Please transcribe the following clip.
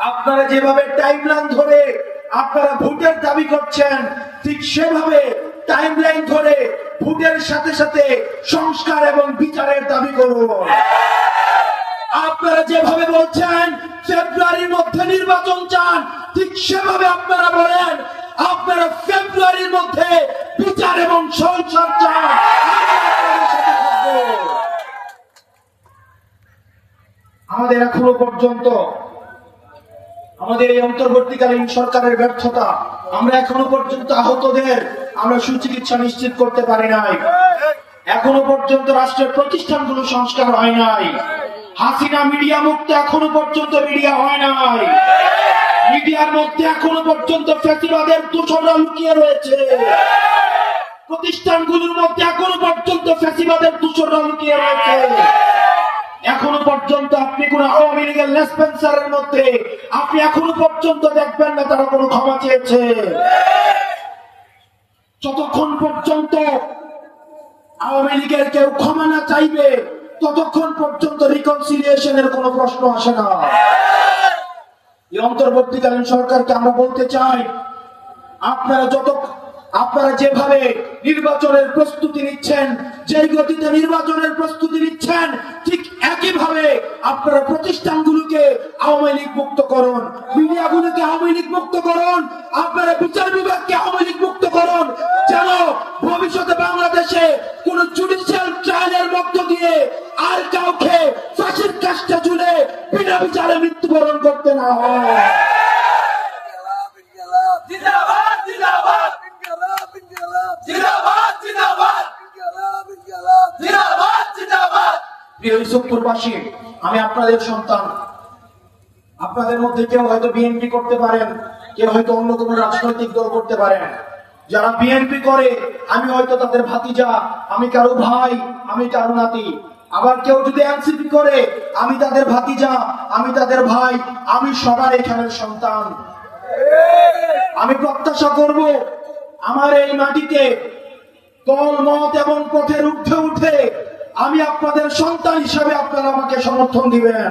আপনারা যেভাবে টাইমলাইন ধরে আপনারা ভোটের দাবি করছেন, ঠিক সেভাবে টাইমলাইন ধরে ভোটের সাথে সাথে সংস্কার এবং বিচারের দাবি করুন। আপনারা যেভাবে বলছেন ফেব্রুয়ারির মধ্যে নির্বাচন চান, ঠিক সেভাবে আপনারা বলেন আপনারা ফেব্রুয়ারির মধ্যে বিচার এবং সংস্কার চান। আমাদের এখনো পর্যন্ত আমাদের এই অন্তর্বর্তীকালীন সরকারের ব্যর্থতা, আমরা এখনো পর্যন্ত আহতদের আমরা সুচিকিৎসা নিশ্চিত করতে পারি নাই। এখনো পর্যন্ত রাষ্ট্রের প্রতিষ্ঠানগুলো সংস্কার হয় নাই। হাসিনা মিডিয়া মুক্ত এখনো পর্যন্ত মিডিয়া হয় নাই। মিডিয়ার মধ্যে এখনো পর্যন্ত ফ্যাসিবাদের দূষণরা লুকিয়ে রয়েছে। প্রতিষ্ঠানগুলোর মধ্যে এখনো পর্যন্ত ফ্যাসিবাদের দূষণরা লুকিয়ে রয়েছে। এখনো পর্যন্ত আপনি কোন আওয়ামী লীগের লেসপেন্সারের মধ্যে আপনি এখনো পর্যন্ত দেখবেন না তারা কোনো ক্ষমা চেয়েছে। যতক্ষণ পর্যন্ত আওয়ামী লীগের কেউ ক্ষমা না চাইবে ততক্ষণ পর্যন্ত রিকনসিলিয়েশনের কোনো প্রশ্ন আসে না। এই অন্তর্বর্তীকালীন সরকারকে আমরা বলতে চাই, আপনারা যেভাবে নির্বাচনের প্রস্তুতি নিচ্ছেন, যে গতিতে নির্বাচনের প্রস্তুতি নিচ্ছেন, ঠিক একইভাবে আপনারা প্রতিষ্ঠানগুলোকে আওয়ামী লীগ মুক্ত করুন, মিডিয়াগুলোকে আওয়ামী লীগ মুক্ত করুন, আপনারা বিচার বিভাগকে আওয়ামী লীগ মুক্ত করুন, যেন ভবিষ্যতে বাংলাদেশে কোন জুডিশিয়াল ট্রায়ালের মধ্য দিয়ে আর কাউকে ফাঁসির কাস্টে ঝুলে বিনা বিচারে মৃত্যুবরণ করতে না হয়। প্রিয় ইউসুফপুরবাসী, আমি আপনাদের সন্তান। আপনাদের মধ্যে কেউ হয়তো বিএনপি করতে পারেন, কেউ হয়তো অন্য কোন রাজনৈতিক দল করতে পারেন। যারা বিএনপি করে আমি হয়তো তাদের ভাতিজা, আমি কারো ভাই, আমি কারো নাতি। আবার কেউ যদি এনসিপি করে আমি তাদের ভাতিজা, আমি তাদের ভাই, আমি সবার এখানের সন্তান। আমি প্রত্যাশা করব আমার এই মাটিতে দল মত এবং পথের ঊর্ধ্বে উঠে আমি আপনাদের সন্তান হিসাবে আপনারা আমাকে সমর্থন দিবেন।